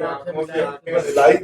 आंखों से आंखें मिलाई